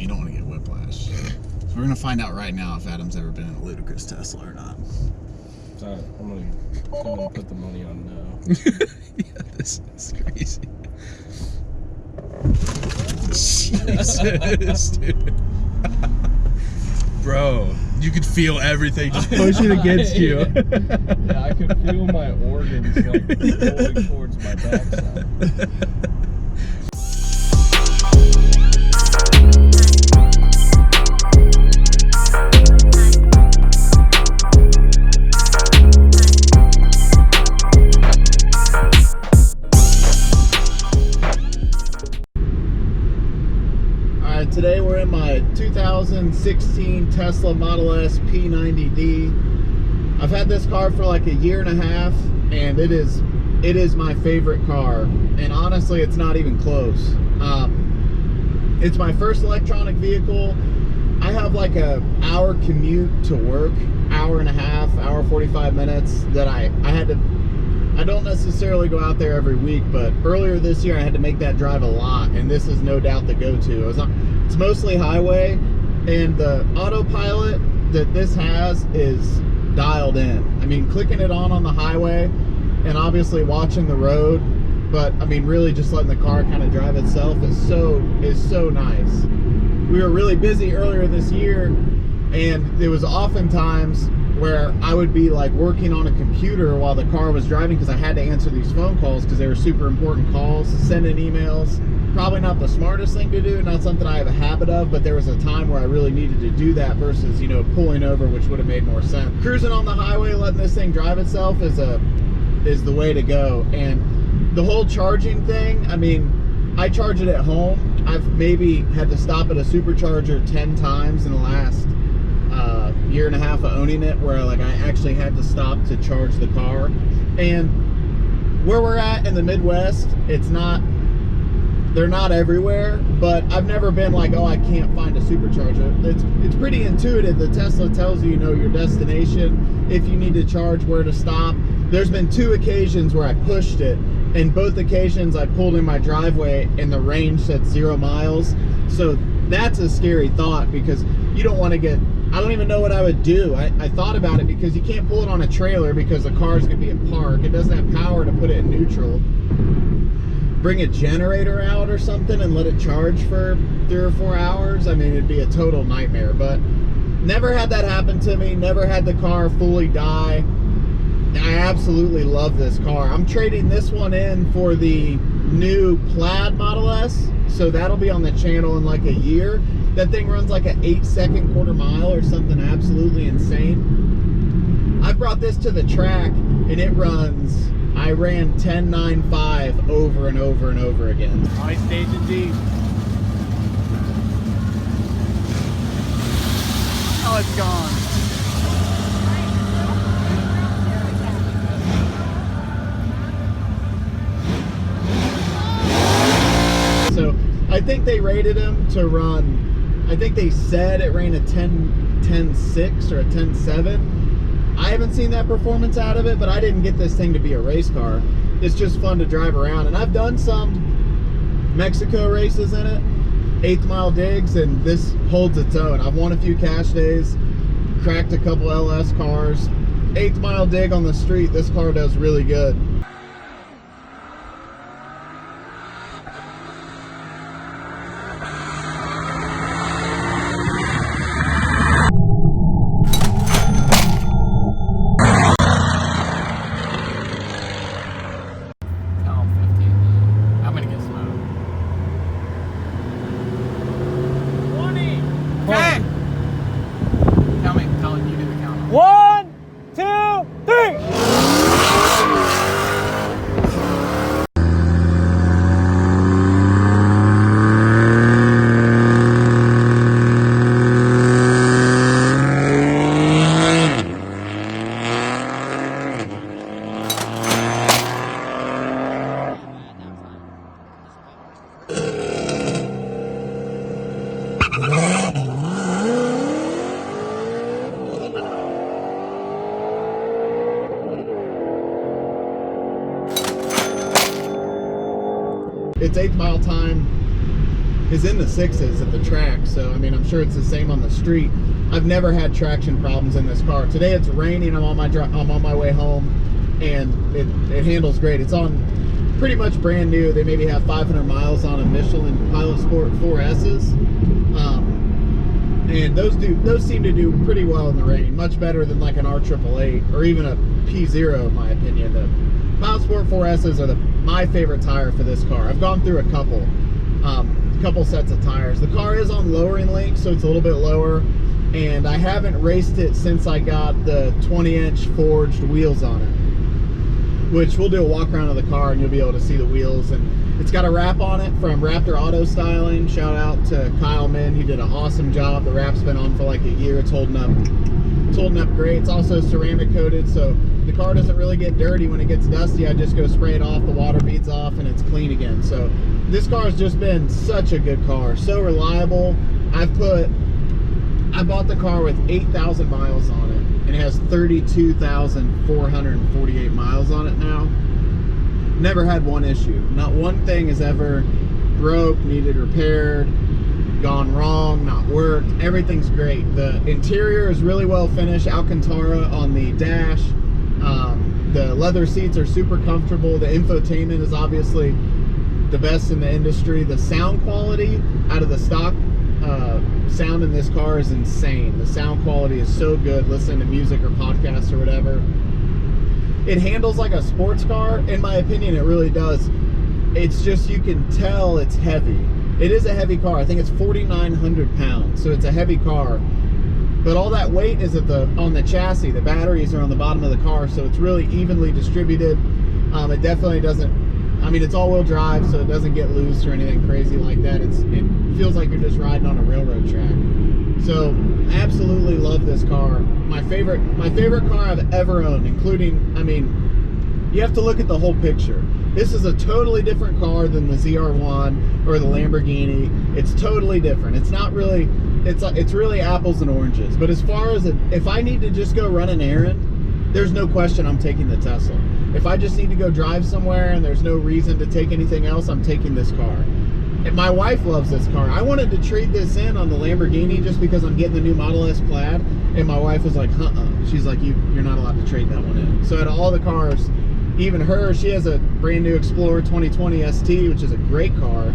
mean, you don't want to get whiplash. So we're going to find out right now if Adam's ever been in a Ludicrous Tesla or not. I'm gonna put the money on no. Yeah, this is crazy. Jesus, dude. Bro, you could feel everything just pushing against you. Yeah, I could feel my organs like pulling towards my backside. Today we're in my 2016 Tesla Model S P90D. I've had this car for like a year and a half, and it is my favorite car. And honestly, it's not even close. It's my first electronic vehicle. I have like a hour commute to work, hour and a half, hour 45 minutes that I don't necessarily go out there every week, but earlier this year I had to make that drive a lot, and this is no doubt the go-to. It's mostly highway, and the autopilot that this has is dialed in. I mean, clicking it on the highway and obviously watching the road, but I mean really just letting the car kind of drive itself is so nice. We were really busy earlier this year, and there was oftentimes where I would be like working on a computer while the car was driving because I had to answer these phone calls because they were super important calls, sending emails. Probably not the smartest thing to do, not something I have a habit of, but there was a time where I really needed to do that versus, you know, pulling over, which would have made more sense. Cruising on the highway, letting this thing drive itself is the way to go. And the whole charging thing, I mean, I charge it at home. I've maybe had to stop at a supercharger 10 times in the last year and a half of owning it, where like I actually had to stop to charge the car. And where we're at in the Midwest, they're not everywhere, but I've never been like, oh, I can't find a supercharger. It's pretty intuitive. The Tesla tells you, you know, your destination, if you need to charge, where to stop. There's been 2 occasions where I pushed it, and both occasions I pulled in my driveway and the range said 0 miles. So that's a scary thought, because you don't want to get, I don't even know what I would do. I thought about it, because you can't pull it on a trailer because the car's gonna be in park. It doesn't have power to put it in neutral. Bring a generator out or something and let it charge for 3 or 4 hours. I mean, it'd be a total nightmare, but never had that happen to me. Never had the car fully die. I absolutely love this car. I'm trading this one in for the new Plaid Model S, so that'll be on the channel in like a year. That thing runs like an 8-second quarter mile or something absolutely insane. I brought this to the track and it runs, I ran 10.95 over and over and over again. All right, Station G. Oh, it's gone. So I think they rated him to run, I think they said it ran a 10.6 or a 10.7. I haven't seen that performance out of it, but I didn't get this thing to be a race car. It's just fun to drive around, and I've done some Mexico races in it, 8th mile digs, and this holds its own. I've won a few cash days, cracked a couple LS cars. 8th mile dig on the street, this car does really good. It's 8th mile time. is in the 6s at the track. So I mean, I'm sure it's the same on the street. I've never had traction problems in this car. Today it's raining. I'm on my way home, and it handles great. It's on pretty much brand new. They maybe have 500 miles on a Michelin Pilot Sport 4S's. And those seem to do pretty well in the rain, much better than like an R888 or even a P0 in my opinion. The Pilot Sport 4S's are my favorite tire for this car. I've gone through a couple sets of tires. The car is on lowering link, so it's a little bit lower, and I haven't raced it since I got the 20-inch forged wheels on it, which we'll do a walk around of the car and you'll be able to see the wheels. And it's got a wrap on it from Raptor Auto Styling. Shout out to Kyle Min, he did an awesome job. The wrap's been on for like a year. It's holding up great. It's also ceramic coated, so the car doesn't really get dirty. When it gets dusty, I just go spray it off, the water beads off, and it's clean again. So this car has just been such a good car, so reliable. I bought the car with 8,000 miles on it, and it has 32,448 miles on it now. Never had one issue. Not one thing has ever broke, needed repaired, gone wrong, not worked. Everything's great. The interior is really well finished. Alcantara on the dash. The leather seats are super comfortable. The infotainment is obviously the best in the industry. The sound quality out of the stock sound in this car is insane. The sound quality is so good. Listening to music or podcasts or whatever. It handles like a sports car. In my opinion, it really does. It's just, you can tell it's heavy. It is a heavy car. I think it's 4,900 pounds, so it's a heavy car. But all that weight is on the chassis. The batteries are on the bottom of the car, so it's really evenly distributed. It definitely doesn't, I mean, it's all-wheel drive, so it doesn't get loose or anything crazy like that. It feels like you're just riding on a railroad track. So, absolutely love this car. My favorite car I've ever owned, including, I mean, you have to look at the whole picture. This is a totally different car than the ZR1 or the Lamborghini. It's totally different. It's not really, it's really apples and oranges. But as far as if I need to just go run an errand, there's no question I'm taking the Tesla. If I just need to go drive somewhere and there's no reason to take anything else, I'm taking this car. And my wife loves this car. I wanted to trade this in on the Lamborghini just because I'm getting the new Model S Plaid, and my wife was like, she's like, you're not allowed to trade that one in. So out of all the cars, even her, she has a brand new Explorer 2020 ST, which is a great car.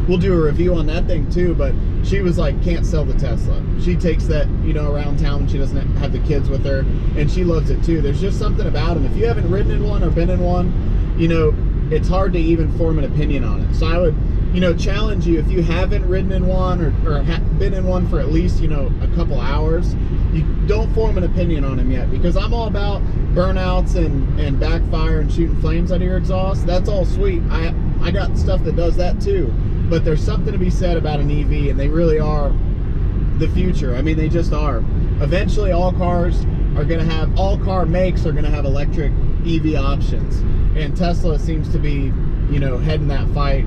We'll do a review on that thing too, but she was like, can't sell the Tesla. She takes that, around town when she doesn't have the kids with her, and she loves it too. There's just something about them. If you haven't ridden in one or been in one, it's hard to even form an opinion on it. So I would, challenge you, if you haven't ridden in one or been in one for at least, a couple hours, you don't form an opinion on them yet, because I'm all about burnouts and backfire and shooting flames out of your exhaust. That's all sweet. I got stuff that does that too, but there's something to be said about an EV, and they really are the future. I mean, they just are. Eventually all car makes are gonna have electric EV options, and Tesla seems to be, heading that fight.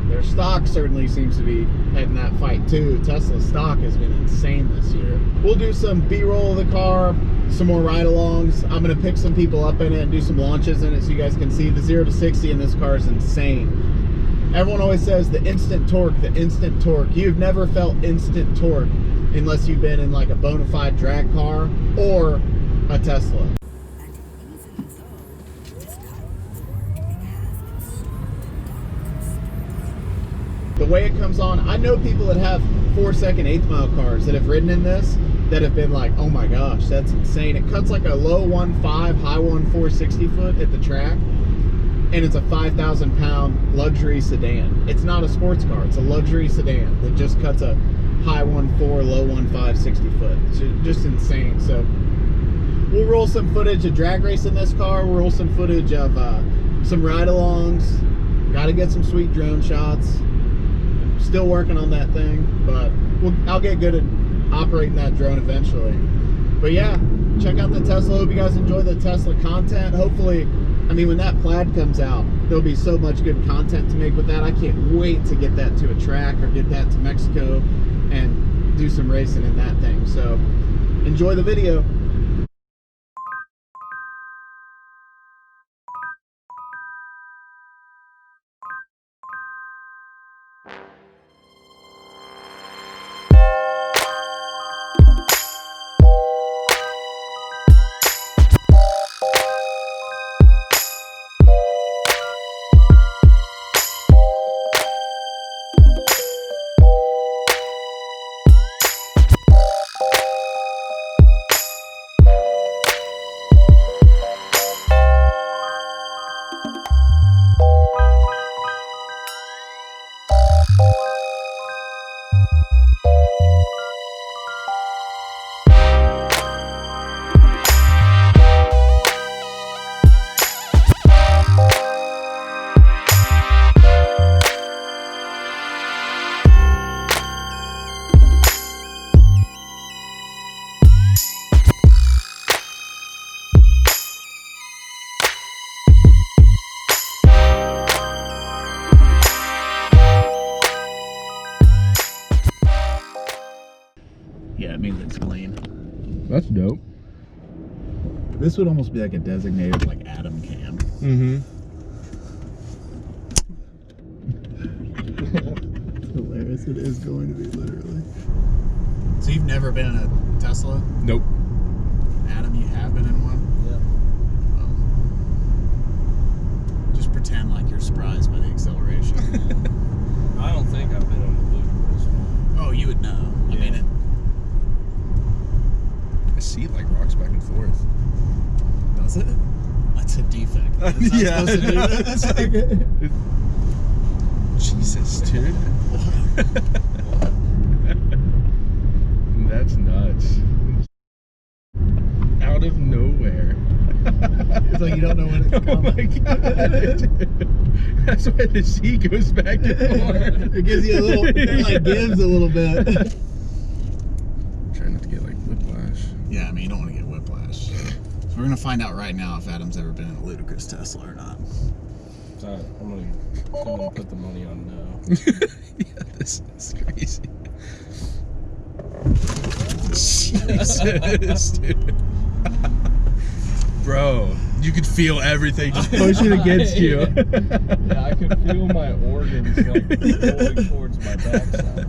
Their stock certainly seems to be heading that fight too. Tesla's stock has been insane this year. We'll do some B-roll of the car, some more ride-alongs. I'm gonna pick some people up in it and do some launches in it so you guys can see. The 0 to 60 in this car is insane. Everyone always says the instant torque, the instant torque. You've never felt instant torque unless you've been in like a bona fide drag car or a Tesla. The way it comes on, I know people that have 4-second 1/8 mile cars that have ridden in this that have been like, oh my gosh, that's insane. It cuts like a low 1.5, high 1.4 60 foot at the track, and it's a 5,000 pound luxury sedan. It's not a sports car, it's a luxury sedan that just cuts a high 1.4, low 1.5 60 foot. It's just insane. So we'll roll some footage of drag racing this car. We'll roll some footage of some ride-alongs. Got to get some sweet drone shots. Still working on that thing, but I'll get good at operating that drone eventually. But yeah, check out the Tesla. Hope you guys enjoy the Tesla content. Hopefully, I mean, when that Plaid comes out, there'll be so much good content to make with that. I can't wait to get that to a track or get that to Mexico and do some racing in that thing. So enjoy the video. That's dope. This would almost be like a designated like Atom cam. Mm-hmm. It's hilarious. It is going to be literally. So you've never been in a Tesla? Nope. Adam, you have been in one? Yeah. Just pretend like you're surprised by the acceleration. I don't think I've been on the Ludicrous one. Oh, you would know. I mean it. I see it like rocks back and forth. Does it? That's a defect. It's not supposed to do that. Jesus, dude. That's nuts. Out of nowhere. It's like you don't know when it's Oh coming. my god. That's why the C goes back and forth. It gives you a little, it like gives a little bit. Try not to get like whiplash. Yeah, I mean, you don't want to get whiplash. So we're going to find out right now if Adam's ever been in a Ludicrous Tesla or not. I'm gonna put the money on no. Yeah, this is crazy. Jesus, dude. Bro, you could feel everything just pushing against you. Yeah, I can feel my organs like pulling towards my backside.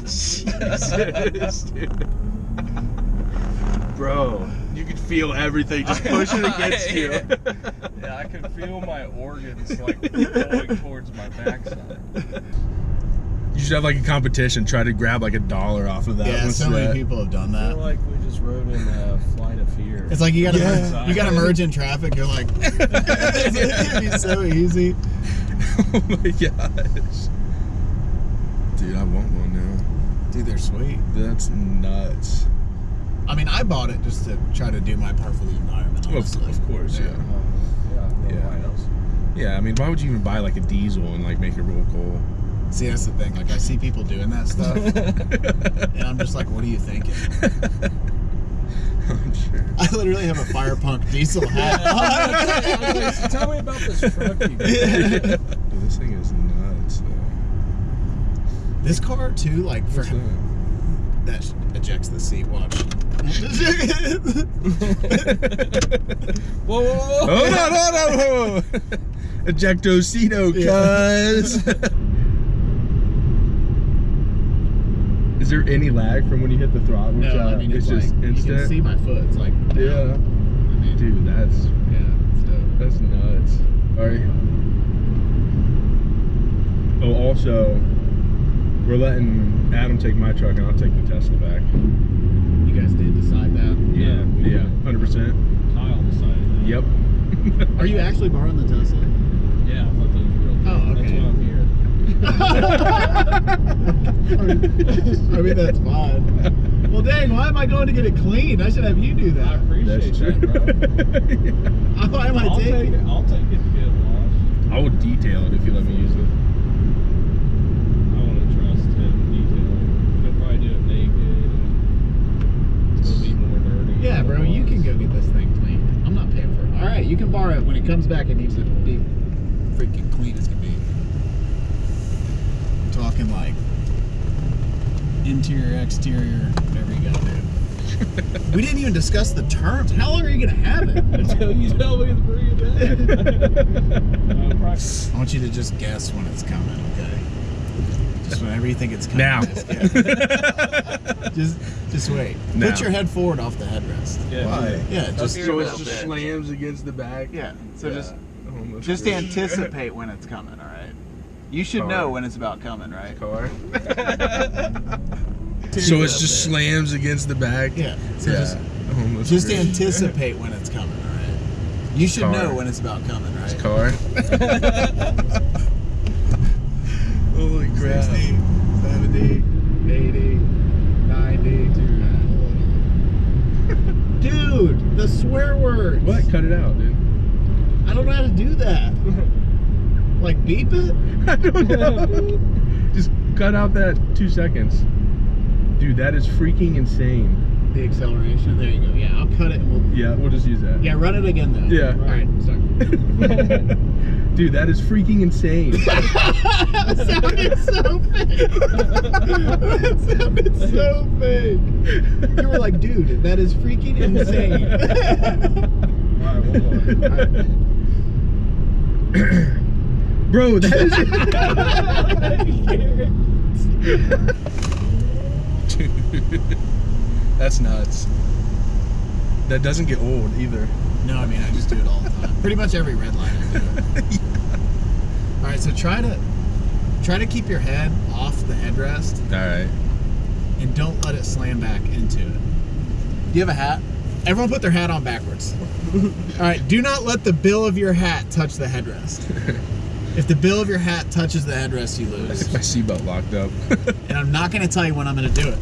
Jesus, dude. Bro, you could feel everything just pushing against you. Yeah, I can feel my organs like pulling towards my backside. You should have like a competition, try to grab like $1 off of that. Yeah, so many people have done I feel that. like we just rode in a Flight of Fear. It's like you gotta, Yeah. you gotta merge in traffic. You're like, it'd be so easy. Oh my gosh. Dude, I want one now. Dude, they're sweet. That's nuts. I mean, I bought it just to try to do my part for the environment, honestly. Of course, yeah. Why else? Yeah, I mean, why would you even buy like a diesel and like make it roll coal? See, that's the thing. Like, I see people doing that stuff, and I'm just like, what are you thinking? I'm sure. I literally have a fire punk diesel hat on. Tell me about this truck you got. Dude, this thing is nuts, though. This car, too, like, for What's that? that ejects the seat. Watch. Whoa, whoa, whoa. Oh, no. Ejectocito, cuz. Is there any lag from when you hit the throttle? No, I mean, it's just like, instant. you can see my foot. It's like, Yeah. I mean, Dude, that's yeah, it's dope. That's nuts. Alright. Oh, also, we're letting Adam take my truck and I'll take the Tesla back. You guys did decide that? Yeah, Yeah, 100%. Kyle decided that. Yep. Are you actually borrowing the Tesla? Yeah, I thought that was real cool. Oh, okay. That's why I'm here. I mean, that's fine. Well, dang, why am I going to get it cleaned? I should have you do I that. appreciate that, bro. Why am I I'll take taking it. I'll take it to get washed. I will detail it if you let me use it. I want to trust him detailing. He'll probably do it naked. It's gonna be more dirty. Yeah, bro, you can go get this thing cleaned. I'm not paying for it. All right, you can borrow it. When it comes back, it needs to be freaking clean as can be. I'm talking like interior, exterior, whatever you gotta do. We didn't even discuss the terms. How long are you gonna have it? Until you tell me to bring it back. I want you to just guess when it's coming, okay? Just whenever you think it's coming. Now. Just wait. Now. Put your head forward off the headrest. Yeah. Why? Yeah, just So it just slams against the back? yeah. So Yeah. just anticipate when it's coming, all right? You should Car. know when it's about coming, right? Car. So it just slams against the back? Yeah. So Yeah. Almost just crazy. anticipate when it's coming, all right? You should Car. know when it's about coming, right? Car. Holy crap. 60, 70, 80, 90. Dude, the swear words. What? Cut it out, dude. I don't know how to do that. Like beep it? I don't know. Just cut out that 2 seconds. Dude, that is freaking insane. The acceleration. There you go. Yeah, I'll cut it and we'll. Yeah, we'll just use that. Yeah, run it again though. Yeah. All right, start. Dude, that is freaking insane. That sounded so fake. That sounded so fake. You were like, dude, that is freaking insane. Alright, one more. Bro, that is... That's nuts. That doesn't get old either. No, I mean, I just do it all the time. Pretty much every red light I do it. All right, so try to keep your head off the headrest. All right. And don't let it slam back into it. Do you have a hat? Everyone put their hat on backwards. All right, do not let the bill of your hat touch the headrest. If the bill of your hat touches the headrest, you lose. My seatbelt locked up. And I'm not going to tell you when I'm going to do it.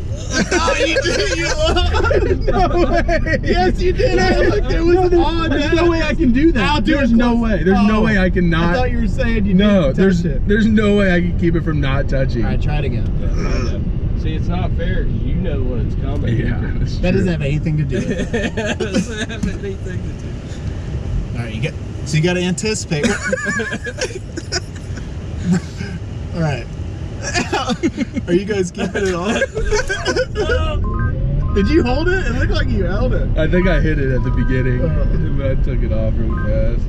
Oh, you did! You looked! No way! Yes, you did! I looked, it was on. There's no way I can do that. I'll do There's it no close. way. There's no way I can I not. thought you were saying you No, didn't touch it. there's no way I can keep it from not touching. All right, try it again. See, it's not fair because you know when it's coming. Yeah, that's That true. doesn't have anything to do with it. It doesn't have anything to do. All right, you got to anticipate. All right. Are you guys keeping it on? Did you hold it? It looked like you held it. I think I hit it at the beginning, Oh. but I took it off real fast.